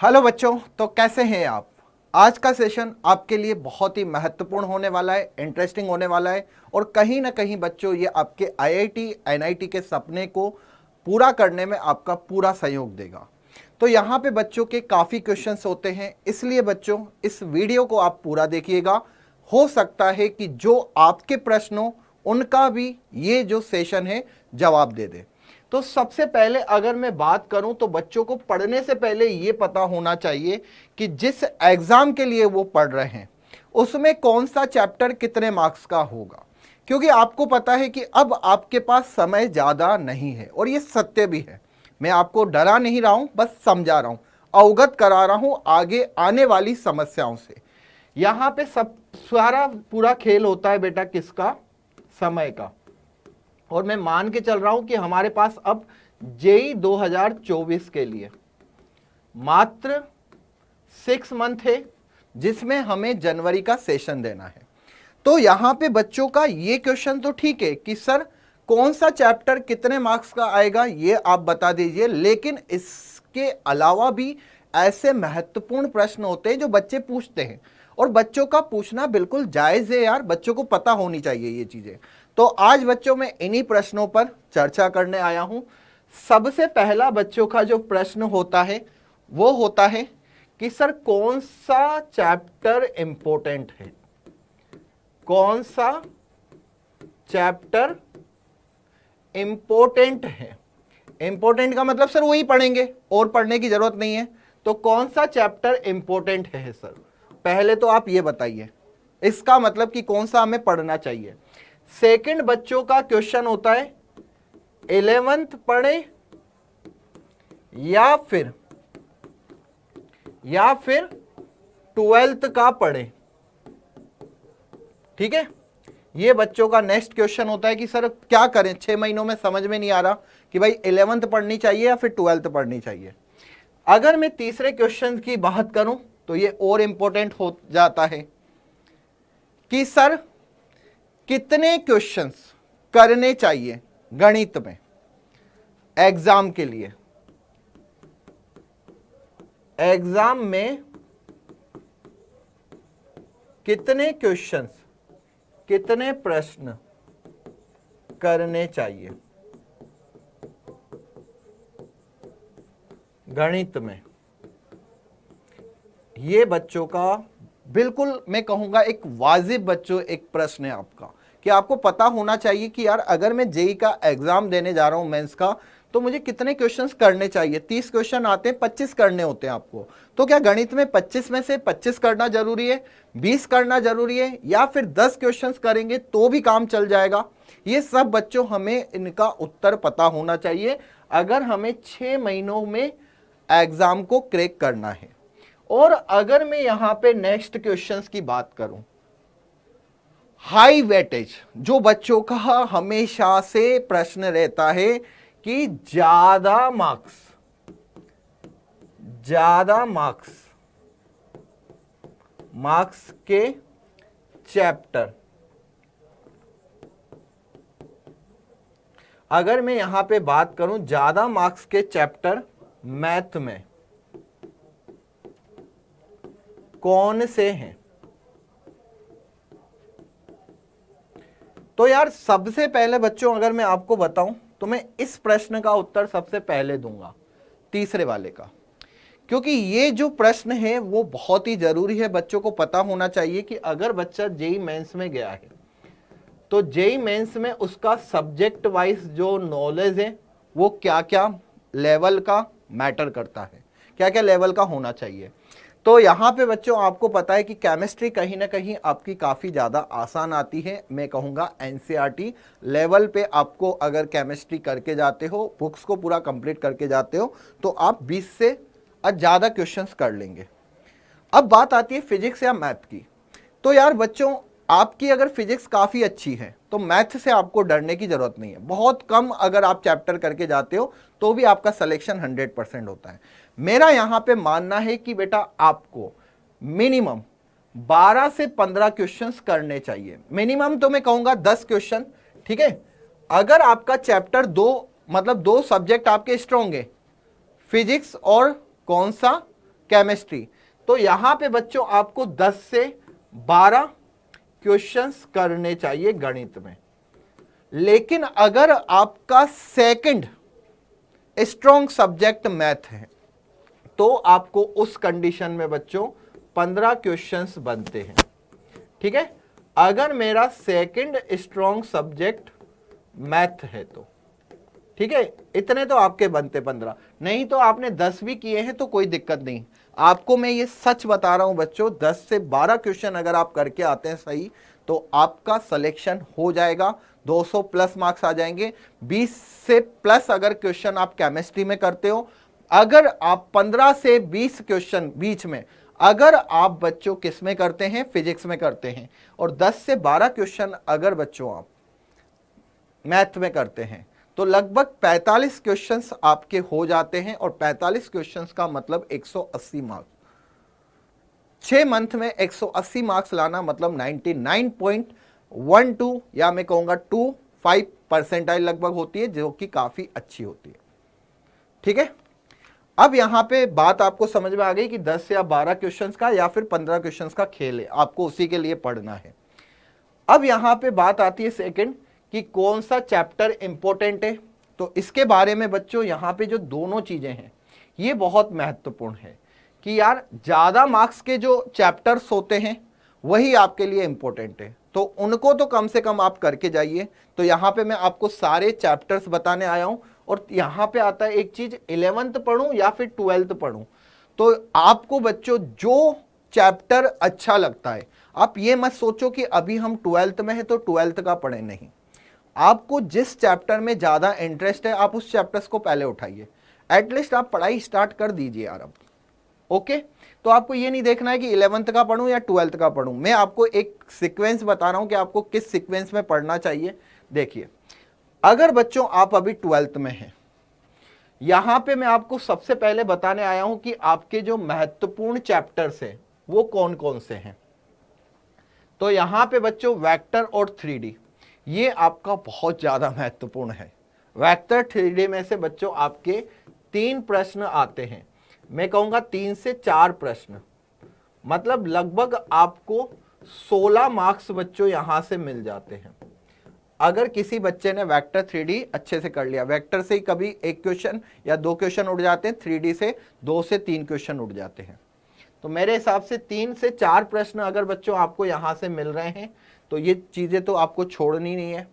Hello बच्चों, तो कैसे हैं आप। आज का सेशन आपके लिए बहुत ही महत्वपूर्ण होने वाला है, इंटरेस्टिंग होने वाला है और कहीं ना कहीं बच्चों ये आपके आईआईटी एनआईटी के सपने को पूरा करने में आपका पूरा सहयोग देगा। तो यहाँ पे बच्चों के काफ़ी क्वेश्चंस होते हैं, इसलिए बच्चों इस वीडियो को आप पूरा देखिएगा। हो सकता है कि जो आपके प्रश्न हो उनका भी ये जो सेशन है जवाब दे दे। तो सबसे पहले अगर मैं बात करूं तो बच्चों को पढ़ने से पहले ये पता होना चाहिए कि जिस एग्जाम के लिए वो पढ़ रहे हैं उसमें कौन सा चैप्टर कितने मार्क्स का होगा, क्योंकि आपको पता है कि अब आपके पास समय ज़्यादा नहीं है और ये सत्य भी है। मैं आपको डरा नहीं रहा हूं, बस समझा रहा हूं, अवगत करा रहा हूं आगे आने वाली समस्याओं से। यहां पे सब सारा पूरा खेल होता है बेटा किसका, समय का। और मैं मान के चल रहा हूं कि हमारे पास अब जेई 2024 के लिए मात्र 6 मंथ है, जिसमें हमें जनवरी का सेशन देना है। तो यहां पे बच्चों का ये क्वेश्चन तो ठीक है कि सर कौन सा चैप्टर कितने मार्क्स का आएगा ये आप बता दीजिए, लेकिन इसके अलावा भी ऐसे महत्वपूर्ण प्रश्न होते हैं जो बच्चे पूछते हैं और बच्चों का पूछना बिल्कुल जायज है यार, बच्चों को पता होनी चाहिए ये चीजें। तो आज बच्चों में इन्हीं प्रश्नों पर चर्चा करने आया हूं। सबसे पहला बच्चों का जो प्रश्न होता है वो होता है कि सर कौन सा चैप्टर इंपॉर्टेंट है, कौन सा चैप्टर इंपॉर्टेंट है। इंपॉर्टेंट का मतलब सर वही पढ़ेंगे और पढ़ने की जरूरत नहीं है, तो कौन सा चैप्टर इंपॉर्टेंट है सर, पहले तो आप ये बताइए। इसका मतलब कि कौन सा हमें पढ़ना चाहिए। सेकंड बच्चों का क्वेश्चन होता है 11th पढ़े या फिर 12th का पढ़े। ठीक है, ये बच्चों का नेक्स्ट क्वेश्चन होता है कि सर क्या करें, 6 महीनों में समझ में नहीं आ रहा कि भाई 11th पढ़नी चाहिए या फिर 12th पढ़नी चाहिए। अगर मैं तीसरे क्वेश्चन की बात करूं तो ये और इंपॉर्टेंट हो जाता है कि सर कितने क्वेश्चंस करने चाहिए गणित में एग्जाम के लिए। एग्जाम में कितने क्वेश्चंस, कितने प्रश्न करने चाहिए गणित में। ये बच्चों का बिल्कुल मैं कहूंगा एक वाजिब बच्चों एक प्रश्न है आपका, कि आपको पता होना चाहिए कि यार अगर मैं जेई का एग्जाम देने जा रहा हूं मेंस का, तो मुझे कितने क्वेश्चंस करने चाहिए। 30 क्वेश्चन आते हैं, 25 करने होते हैं आपको, तो क्या गणित में 25 में से 25 करना जरूरी है, 20 करना जरूरी है, या फिर 10 क्वेश्चंस करेंगे तो भी काम चल जाएगा। ये सब बच्चों हमें इनका उत्तर पता होना चाहिए अगर हमें 6 महीनों में एग्जाम को क्रैक करना है। और अगर मैं यहां पे नेक्स्ट क्वेश्चंस की बात करूं, हाई वेटेज जो बच्चों का हमेशा से प्रश्न रहता है कि ज्यादा मार्क्स के चैप्टर। अगर मैं यहां पे बात करूं ज्यादा मार्क्स के चैप्टर मैथ में कौन से हैं, तो यार सबसे पहले बच्चों अगर मैं आपको बताऊं तो मैं इस प्रश्न का उत्तर सबसे पहले दूंगा, तीसरे वाले का, क्योंकि ये जो प्रश्न है वो बहुत ही जरूरी है। बच्चों को पता होना चाहिए कि अगर बच्चा जेई मेंस में गया है तो जेई मेंस में उसका सब्जेक्ट वाइज जो नॉलेज है वो क्या क्या लेवल का मैटर करता है, क्या क्या लेवल का होना चाहिए। तो यहाँ पे बच्चों आपको पता है कि केमिस्ट्री कहीं ना कहीं आपकी काफ़ी ज़्यादा आसान आती है। मैं कहूँगा एनसीईआरटी लेवल पे आपको अगर केमिस्ट्री करके जाते हो, बुक्स को पूरा कंप्लीट करके जाते हो, तो आप 20 से ज़्यादा क्वेश्चंस कर लेंगे। अब बात आती है फिजिक्स या मैथ की। तो यार बच्चों आपकी अगर फिजिक्स काफ़ी अच्छी है तो मैथ से आपको डरने की ज़रूरत नहीं है। बहुत कम अगर आप चैप्टर करके जाते हो तो भी आपका सिलेक्शन 100% होता है। मेरा यहाँ पे मानना है कि बेटा आपको मिनिमम 12 से 15 क्वेश्चंस करने चाहिए। मिनिमम तो मैं कहूँगा 10 क्वेश्चन, ठीक है। अगर आपका चैप्टर 2 मतलब 2 सब्जेक्ट आपके स्ट्रॉन्ग है, फिजिक्स और कौन सा केमिस्ट्री। तो यहां पे बच्चों आपको 10 से 12 क्वेश्चंस करने चाहिए गणित में। लेकिन अगर आपका सेकंड स्ट्रॉन्ग सब्जेक्ट मैथ है तो आपको उस कंडीशन में बच्चों 15 क्वेश्चंस बनते हैं। ठीक है, अगर मेरा सेकंड स्ट्रॉन्ग सब्जेक्ट मैथ है तो ठीक है, इतने तो आपके बनते 15, नहीं तो आपने 10 भी किए हैं तो कोई दिक्कत नहीं। आपको मैं ये सच बता रहा हूं बच्चों, 10 से 12 क्वेश्चन अगर आप करके आते हैं सही तो आपका सिलेक्शन हो जाएगा, 200 प्लस मार्क्स आ जाएंगे। 20 से प्लस अगर क्वेश्चन आप केमिस्ट्री में करते हो, अगर आप 15 से 20 क्वेश्चन बीच में अगर आप बच्चों किस में करते हैं, फिजिक्स में करते हैं, और 10 से 12 क्वेश्चन अगर बच्चों आप मैथ में करते हैं तो लगभग 45 क्वेश्चंस आपके हो जाते हैं। और 45 क्वेश्चंस का मतलब 180 मार्क्स। 6 मंथ में 180 मार्क्स लाना मतलब 99.12 या मैं कहूंगा 25 परसेंटाइल लगभग होती है, जो कि काफी अच्छी होती है। ठीक है, अब यहां पे बात आपको समझ में आ गई कि 10 या 12 क्वेश्चंस का या फिर 15 क्वेश्चंस का खेल है, आपको उसी के लिए पढ़ना है। अब यहां पे बात आती है सेकंड कि कौन सा चैप्टर इंपॉर्टेंट है। तो इसके बारे में बच्चों यहां पे जो दोनों चीजें हैं ये बहुत महत्वपूर्ण है कि यार ज्यादा मार्क्स के जो चैप्टर्स होते हैं वही आपके लिए इंपॉर्टेंट है, तो उनको तो कम से कम आप करके जाइए। तो यहां पे मैं आपको सारे चैप्टर्स बताने आया हूं। और यहां पे आता है एक चीज, 11th पढ़ूं या फिर 12th पढ़ूं। तो आपको बच्चों जो चैप्टर अच्छा लगता है, आप ये मत सोचो कि अभी हम 12th में है तो 12th का पढ़ें, नहीं। आपको जिस चैप्टर में ज्यादा इंटरेस्ट है आप उस चैप्टर्स को पहले उठाइए, एटलीस्ट आप पढ़ाई स्टार्ट कर दीजिए यार अब। ओके, तो आपको ये नहीं देखना है कि 11th का पढ़ूं या 12th का पढ़ूं, मैं आपको एक सीक्वेंस बता रहा हूं कि आपको किस सीक्वेंस में पढ़ना चाहिए। देखिए, अगर बच्चों आप अभी 12th में हैं, यहां पे मैं आपको सबसे पहले बताने आया हूं कि आपके जो महत्वपूर्ण चैप्टर्स हैं वो कौन कौन से हैं। तो यहां पे बच्चों वेक्टर और 3D ये आपका बहुत ज्यादा महत्वपूर्ण है। वेक्टर 3D में से बच्चों आपके 3 प्रश्न आते हैं, मैं कहूंगा 3 से 4 प्रश्न, मतलब लगभग आपको 16 मार्क्स बच्चों यहां से मिल जाते हैं। अगर किसी बच्चे ने वेक्टर 3D अच्छे से कर लिया, वेक्टर से ही कभी 1 क्वेश्चन या 2 क्वेश्चन उड़ जाते हैं, 3D से 2 से 3 क्वेश्चन उड़ जाते हैं। तो मेरे हिसाब से 3 से 4 प्रश्न अगर बच्चों आपको यहां से मिल रहे हैं तो ये चीजें तो आपको छोड़नी नहीं है।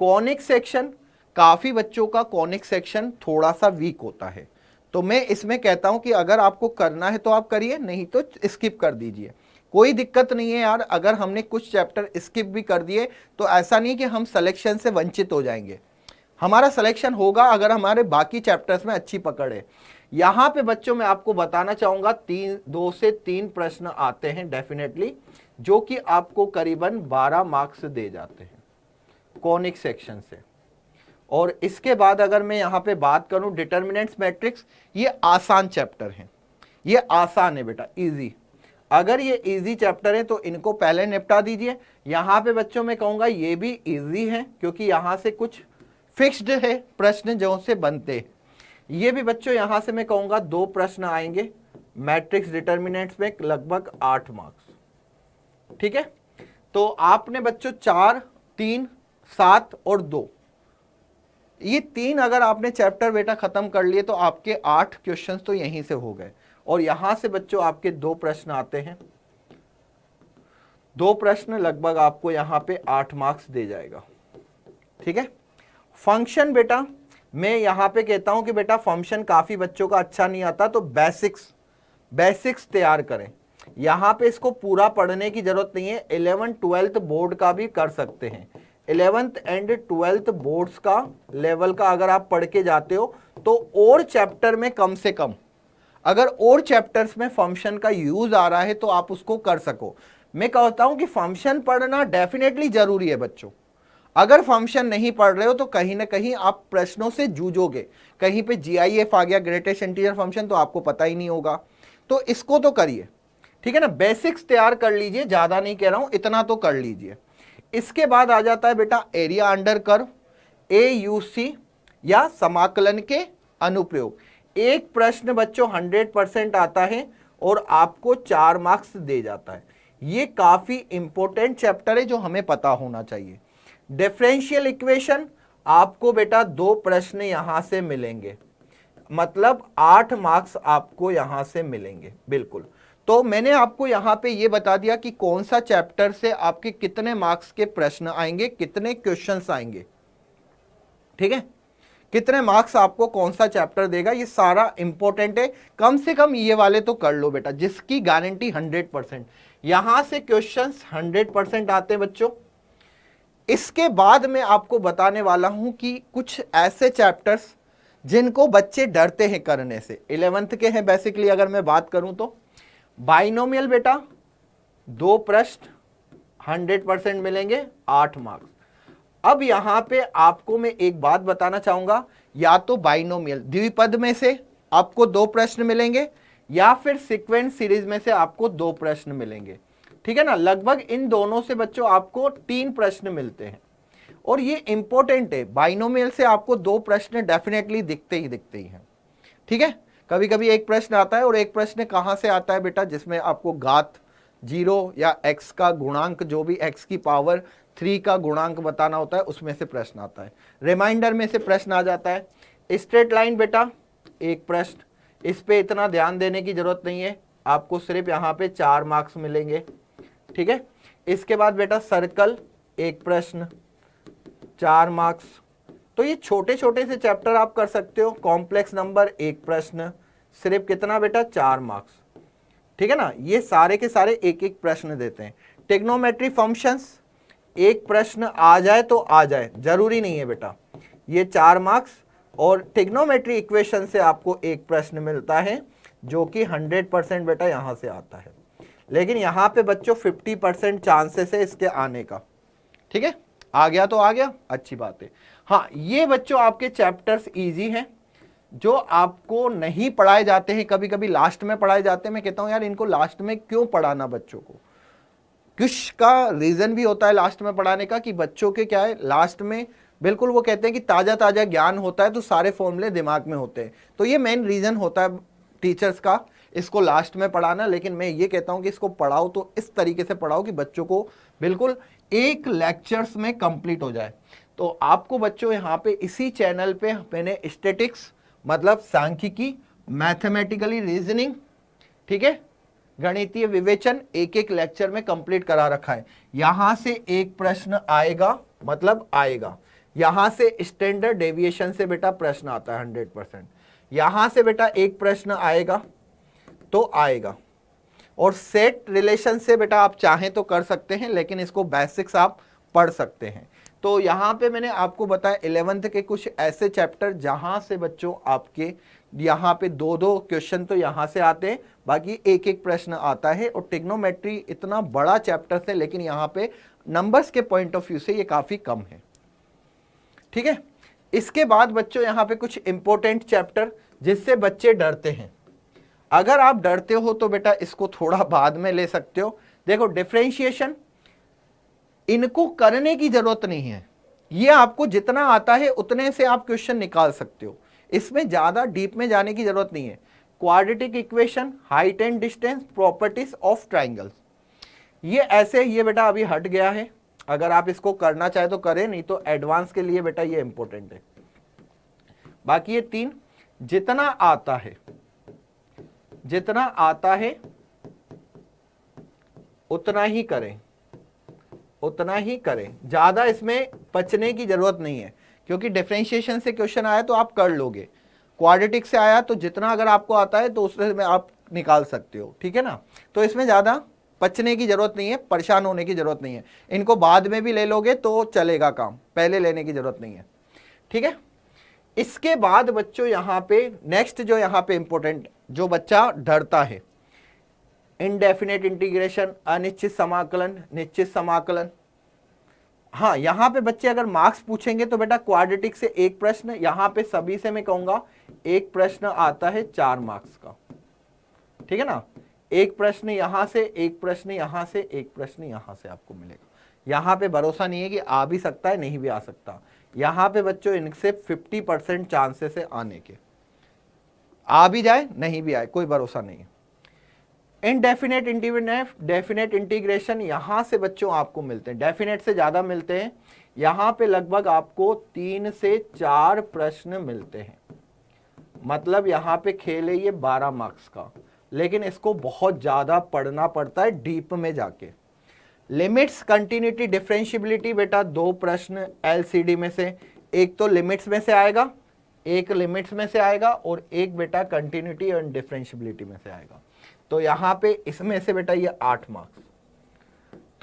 कॉनिक सेक्शन, काफी बच्चों का कॉनिक सेक्शन थोड़ा सा वीक होता है, तो मैं इसमें कहता हूं कि अगर आपको करना है तो आप करिए, नहीं तो स्किप कर दीजिए, कोई दिक्कत नहीं है यार। अगर हमने कुछ चैप्टर स्किप भी कर दिए तो ऐसा नहीं कि हम सिलेक्शन से वंचित हो जाएंगे, हमारा सिलेक्शन होगा अगर हमारे बाकी चैप्टर्स में अच्छी पकड़ है। यहां पे बच्चों मैं आपको बताना चाहूंगा 2 से 3 प्रश्न आते हैं डेफिनेटली, जो कि आपको करीबन 12 मार्क्स दे जाते हैं कॉनिक सेक्शन से। और इसके बाद अगर मैं यहां पे बात करूं डिटर्मिनेंट्स मैट्रिक्स, ये आसान चैप्टर है, ये आसान है बेटा, इजी। अगर ये इजी चैप्टर है तो इनको पहले निपटा दीजिए। यहां पे बच्चों मैं कहूंगा ये भी इजी है क्योंकि यहां से कुछ फिक्स्ड है प्रश्न जो से बनते हैं। ये भी बच्चों यहां से मैं कहूंगा 2 प्रश्न आएंगे मैट्रिक्स डिटर्मिनेंट्स में, लगभग 8 मार्क्स। ठीक है, तो आपने बच्चों 4, 3, 7 और 2, ये 3 अगर आपने चैप्टर बेटा खत्म कर लिए तो आपके 8 क्वेश्चंस तो यहीं से हो गए। और यहां से बच्चों आपके 2 प्रश्न आते हैं, 2 प्रश्न लगभग आपको यहां पे 8 मार्क्स दे जाएगा। ठीक है, फंक्शन बेटा मैं यहां पे कहता हूं कि बेटा फंक्शन काफी बच्चों का अच्छा नहीं आता, तो बेसिक्स तैयार करें। यहां पे इसको पूरा पढ़ने की जरूरत नहीं है, 11th 12th बोर्ड का भी कर सकते हैं। 11th एंड 12th बोर्ड्स का लेवल का अगर आप पढ़ के जाते हो तो और चैप्टर में कम से कम अगर और चैप्टर्स में फंक्शन का यूज आ रहा है तो आप उसको कर सको। मैं कहता हूं कि फंक्शन पढ़ना डेफिनेटली जरूरी है बच्चों। अगर फंक्शन नहीं पढ़ रहे हो तो कहीं ना कहीं आप प्रश्नों से जूझोगे, कहीं पे GIF आ गया ग्रेटेस्ट इंटीजर फंक्शन तो आपको पता ही नहीं होगा, तो इसको तो करिए। ठीक है ना, बेसिक्स तैयार कर लीजिए, ज्यादा नहीं कह रहा हूं, इतना तो कर लीजिए। इसके बाद आ जाता है बेटा एरिया अंडर कर्व, AUC या समाकलन के अनुप्रयोग। एक प्रश्न बच्चों 100% आता है और आपको 4 मार्क्स दे जाता है। ये काफी इंपॉर्टेंट चैप्टर है जो हमें पता होना चाहिए। डिफरेंशियल इक्वेशन, आपको बेटा 2 प्रश्न यहां से मिलेंगे, मतलब 8 मार्क्स आपको यहां से मिलेंगे। बिल्कुल, तो मैंने आपको यहां पे ये बता दिया कि कौन सा चैप्टर से आपके कितने मार्क्स के प्रश्न आएंगे, कितने क्वेश्चंस आएंगे। ठीक है, कितने मार्क्स आपको कौन सा चैप्टर देगा, ये सारा इंपॉर्टेंट है। कम से कम ये वाले तो कर लो बेटा, जिसकी गारंटी 100%। यहां से क्वेश्चंस 100% आते हैं बच्चों। इसके बाद मैं आपको बताने वाला हूं कि कुछ ऐसे चैप्टर्स जिनको बच्चे डरते हैं करने से, 11th के हैं बेसिकली। अगर मैं बात करूं तो बाइनोमियल बेटा 2 प्रश्न 100% मिलेंगे, 8 मार्क्स। अब यहां पे आपको मैं एक बात बताना चाहूंगा, या तो बाइनोमियल द्विपद में से आपको 2 प्रश्न मिलेंगे, या फिर सीक्वेंस सीरीज में से आपको 2 प्रश्न मिलेंगे। ठीक है ना, लगभग इन दोनों से बच्चों आपको 3 प्रश्न मिलते हैं। और ये इंपॉर्टेंट है, बाइनोमियल से आपको 2 प्रश्न डेफिनेटली दिखते ही हैं। ठीक है, कभी कभी एक प्रश्न आता है, और एक प्रश्न कहां से आता है बेटा, जिसमें आपको घात 0 या x का गुणांक, जो भी x की पावर 3 का गुणांक बताना होता है, उसमें से प्रश्न आता है। रिमाइंडर में से प्रश्न आ जाता है। स्ट्रेट लाइन बेटा एक प्रश्न, इस पे इतना ध्यान देने की जरूरत नहीं है, आपको सिर्फ यहाँ पे 4 मार्क्स मिलेंगे। ठीक है, इसके बाद बेटा सर्कल एक प्रश्न, 4 मार्क्स। तो ये छोटे छोटे से चैप्टर आप कर सकते हो। कॉम्प्लेक्स नंबर एक प्रश्न, सिर्फ कितना बेटा, 4 मार्क्स। ठीक है ना, ये सारे के सारे एक एक प्रश्न देते हैं। टिग्नोमेट्री फंक्शंस एक प्रश्न आ जाए तो आ जाए, जरूरी नहीं है बेटा, ये 4 मार्क्स। और टिग्नोमेट्री इक्वेशन से आपको एक प्रश्न मिलता है, जो कि 100% बेटा यहां से आता है, लेकिन यहां पे बच्चों 50% चांसेस है इसके आने का। ठीक है, आ गया तो आ गया, अच्छी बात है। हाँ, ये बच्चों आपके चैप्टर्स इजी हैं, जो आपको नहीं पढ़ाए जाते हैं, कभी कभी लास्ट में पढ़ाए जाते हैं। मैं कहता हूं यार, इनको लास्ट में क्यों पढ़ाना बच्चों को। कुछ का रीजन भी होता है लास्ट में पढ़ाने का, कि बच्चों के क्या है, लास्ट में बिल्कुल वो कहते हैं कि ताजा ताजा ज्ञान होता है, तो सारे फॉर्मूले दिमाग में होते हैं। तो ये मेन रीजन होता है टीचर्स का, इसको लास्ट में पढ़ाना। लेकिन मैं ये कहता हूं कि इसको पढ़ाओ तो इस तरीके से पढ़ाओ कि बच्चों को बिल्कुल एक लेक्चर्स में कंप्लीट हो जाए। तो आपको बच्चों यहाँ पे इसी चैनल पे मैंने स्टैटिक्स मतलब सांख्यिकी, मैथमेटिकली रीजनिंग, ठीक है, गणितीय विवेचन एक एक लेक्चर में कंप्लीट करा रखा है। यहां से एक प्रश्न आएगा, मतलब आएगा। यहां से स्टैंडर्ड डेविएशन से बेटा प्रश्न आता है 100%। यहां से बेटा एक प्रश्न आएगा तो आएगा। और सेट रिलेशन से बेटा आप चाहें तो कर सकते हैं, लेकिन इसको बेसिक्स आप पढ़ सकते हैं। तो यहाँ पे मैंने आपको बताया 11th के कुछ ऐसे चैप्टर जहां से बच्चों आपके यहाँ पे 2-2 क्वेश्चन तो यहाँ से आते हैं, बाकी एक एक प्रश्न आता है। और टिग्नोमेट्री इतना बड़ा चैप्टर है, लेकिन यहाँ पे नंबर्स के पॉइंट ऑफ व्यू से ये काफी कम है। ठीक है, इसके बाद बच्चों यहाँ पे कुछ इंपॉर्टेंट चैप्टर जिससे बच्चे डरते हैं। अगर आप डरते हो तो बेटा इसको थोड़ा बाद में ले सकते हो। देखो, डिफरेंशिएशन इनको करने की जरूरत नहीं है, ये आपको जितना आता है उतने से आप क्वेश्चन निकाल सकते हो, इसमें ज्यादा डीप में जाने की जरूरत नहीं है। Quadratic equation, height and distance, properties of triangles, ये ऐसे, ये बेटा अभी हट गया है। अगर आप इसको करना चाहे तो करें, नहीं तो एडवांस के लिए बेटा ये इंपॉर्टेंट है। बाकी ये 3 जितना आता है, जितना आता है उतना ही करें, उतना ही करें, ज्यादा इसमें पचने की जरूरत नहीं है। क्योंकि डिफरेंशिएशन से क्वेश्चन आया तो आप कर लोगे, क्वाड्रेटिक से आया तो जितना अगर आपको आता है तो उसमें आप निकाल सकते हो। ठीक है ना, तो इसमें ज्यादा पचने की जरूरत नहीं है, परेशान होने की जरूरत नहीं है। इनको बाद में भी ले लोगे तो चलेगा काम, पहले लेने की जरूरत नहीं है। ठीक है, इसके बाद बच्चों यहां पे नेक्स्ट जो यहां पे इंपॉर्टेंट, जो बच्चा डरता है, इनडेफिनेट इंटीग्रेशन, अनिश्चित समाकलन, निश्चित समाकलन। हाँ, यहां पे बच्चे अगर मार्क्स पूछेंगे तो बेटा क्वाड्रेटिक से एक प्रश्न, यहां पे सभी से मैं कहूंगा एक प्रश्न आता है 4 मार्क्स का। ठीक है ना, एक प्रश्न यहां से, एक प्रश्न यहां से, एक प्रश्न यहां से आपको मिलेगा। यहां पे भरोसा नहीं है कि आ भी सकता है, नहीं भी आ सकता। यहां पे बच्चों इनसे 50% चांसेस है आने के, आ भी जाए नहीं भी आए, कोई भरोसा नहीं है। इनडेफिनेट डेफिनेट इंटीग्रेशन यहां से बच्चों आपको मिलते हैं, डेफिनेट से ज्यादा मिलते हैं। यहां पे लगभग आपको 3 से 4 प्रश्न मिलते हैं, मतलब यहां पे खेल है ये 12 मार्क्स का, लेकिन इसको बहुत ज्यादा पढ़ना पड़ता है डीप में जाके। लिमिट्स, कंटिन्यूटी, डिफरेंशियबिलिटी बेटा 2 प्रश्न एलसीडी में से, एक तो लिमिट्स में से आएगा, एक लिमिट्स में से आएगा और एक बेटा कंटिन्यूटी और डिफरेंशियबिलिटी में से आएगा। तो यहां पे इसमें से बेटा ये 8 मार्क्स।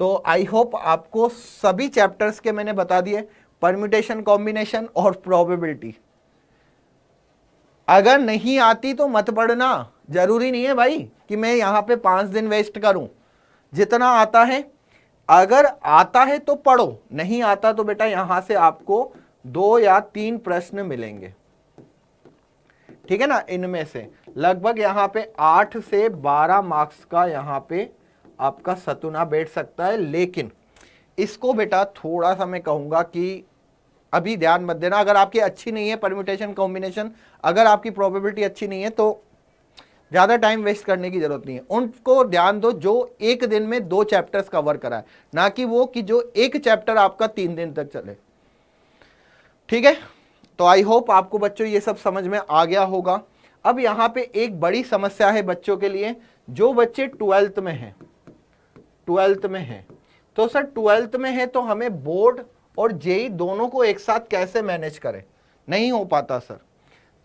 तो आई होप आपको सभी चैप्टर्स के मैंने बता दिए, परम्यूटेशन, कॉम्बिनेशन और प्रोबेबिलिटी। अगर नहीं आती तो मत पढ़ना, जरूरी नहीं है भाई कि मैं यहां पे 5 दिन वेस्ट करूं। जितना आता है, अगर आता है तो पढ़ो, नहीं आता तो बेटा यहां से आपको 2 या 3 प्रश्न मिलेंगे, ठीक है ना। इनमें से लगभग यहां पे 8 से 12 मार्क्स का यहां पे आपका सतुना बैठ सकता है। लेकिन इसको बेटा थोड़ा सा मैं कहूंगा कि अभी ध्यान मत देना। अगर आपकी अच्छी नहीं है परम्यूटेशन कॉम्बिनेशन, अगर आपकी प्रोबेबिलिटी अच्छी नहीं है तो ज्यादा टाइम वेस्ट करने की जरूरत नहीं है। उनको ध्यान दो जो एक दिन में 2 चैप्टर्स कवर कराए, ना कि वो कि जो एक चैप्टर आपका 3 दिन तक चले, ठीक है। तो आई होप आपको बच्चों ये सब समझ में आ गया होगा। अब यहां पे एक बड़ी समस्या है बच्चों के लिए, जो बच्चे 12th में हैं, 12th में हैं, तो सर 12th में है तो हमें बोर्ड और जेई दोनों को एक साथ कैसे मैनेज करें, नहीं हो पाता सर।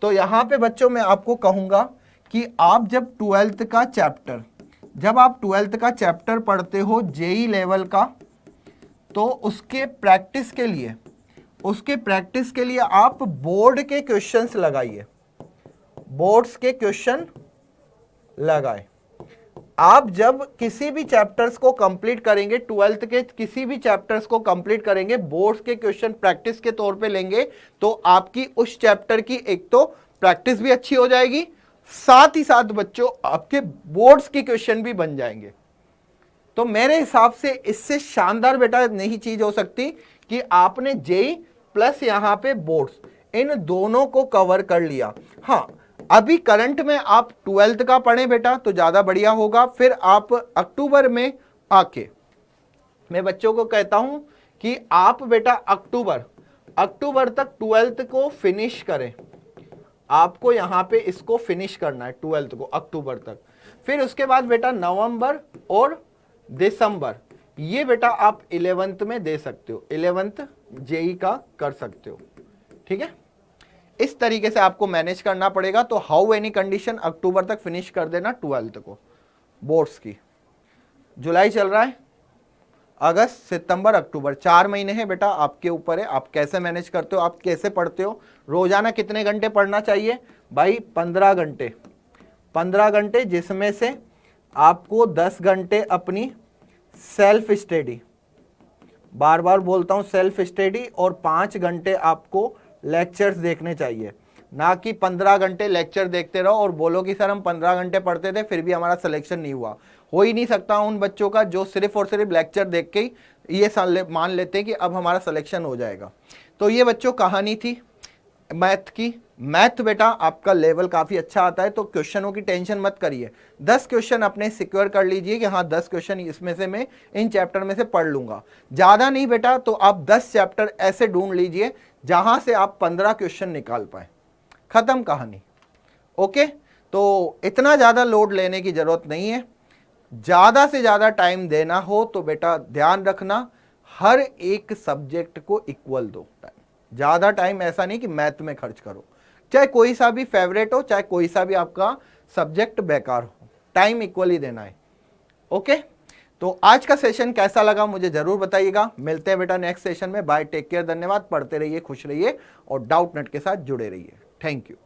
तो यहां पे बच्चों मैं आपको कहूंगा कि आप जब 12th का चैप्टर, जब आप 12th का चैप्टर पढ़ते हो जेई लेवल का, तो उसके प्रैक्टिस के लिए आप बोर्ड के क्वेश्चंस लगाइए, बोर्ड्स के क्वेश्चन लगाए। आप जब किसी भी चैप्टर्स को कंप्लीट करेंगे, 12th के किसी भी चैप्टर्स को कंप्लीट करेंगे, बोर्ड्स के क्वेश्चन प्रैक्टिस के तौर पे लेंगे, तो आपकी उस चैप्टर की एक तो प्रैक्टिस भी अच्छी हो जाएगी, साथ ही साथ बच्चों आपके बोर्ड्स के क्वेश्चन भी बन जाएंगे। तो मेरे हिसाब से इससे शानदार बेटा नहीं चीज हो सकती कि आपने जेई प्लस यहां पे बोर्ड्स, इन दोनों को कवर कर लिया। हाँ, अभी करंट में आप 12th का पढ़ें बेटा तो ज्यादा बढ़िया होगा। फिर आप अक्टूबर में आके, मैं बच्चों को कहता हूं कि आप बेटा अक्टूबर तक 12th को फिनिश करें। आपको यहां पे इसको फिनिश करना है 12th को अक्टूबर तक। फिर उसके बाद बेटा नवंबर और दिसंबर, ये बेटा आप 11th में दे सकते हो, 11th जेई का कर सकते हो, ठीक है। इस तरीके से आपको मैनेज करना पड़ेगा। तो हाउ एनी कंडीशन अक्टूबर तक फिनिश कर देना 12th को बोर्ड्स की। जुलाई चल रहा है, अगस्त, सितंबर, अक्टूबर, 4 महीने हैं बेटा, आपके ऊपर है आप कैसे मैनेज करते हो, आप कैसे पढ़ते हो। रोजाना कितने घंटे पढ़ना चाहिए भाई? 15 घंटे, 15 घंटे, जिसमें से आपको 10 घंटे अपनी सेल्फ स्टडी, बार बार बोलता हूं सेल्फ स्टडी, और 5 घंटे आपको लेक्चर्स देखने चाहिए। ना कि 15 घंटे लेक्चर देखते रहो और बोलो कि सर हम 15 घंटे पढ़ते थे फिर भी हमारा सिलेक्शन नहीं हुआ। हो ही नहीं सकता उन बच्चों का जो सिर्फ और सिर्फ लेक्चर देख के ही ये मान लेते हैं कि अब हमारा सिलेक्शन हो जाएगा। तो ये बच्चों कहानी थी मैथ की। मैथ बेटा आपका लेवल काफी अच्छा आता है, तो क्वेश्चनों की टेंशन मत करिए। 10 क्वेश्चन अपने सिक्योर कर लीजिए कि हाँ 10 क्वेश्चन इसमें से मैं इन चैप्टर में से पढ़ लूंगा। ज्यादा नहीं बेटा, तो आप 10 चैप्टर ऐसे ढूंढ लीजिए जहां से आप 15 क्वेश्चन निकाल पाए, खत्म कहानी। ओके, तो इतना ज्यादा लोड लेने की जरूरत नहीं है। ज्यादा से ज्यादा टाइम देना हो तो बेटा ध्यान रखना हर एक सब्जेक्ट को इक्वल दो टाइम। ज्यादा टाइम ऐसा नहीं कि मैथ में खर्च करो, चाहे कोई सा भी फेवरेट हो, चाहे कोई सा भी आपका सब्जेक्ट बेकार हो, टाइम इक्वली देना है। ओके, तो आज का सेशन कैसा लगा मुझे जरूर बताइएगा। मिलते हैं बेटा नेक्स्ट सेशन में। बाय, टेक केयर, धन्यवाद। पढ़ते रहिए, खुश रहिए और डाउट नेट के साथ जुड़े रहिए। Thank you.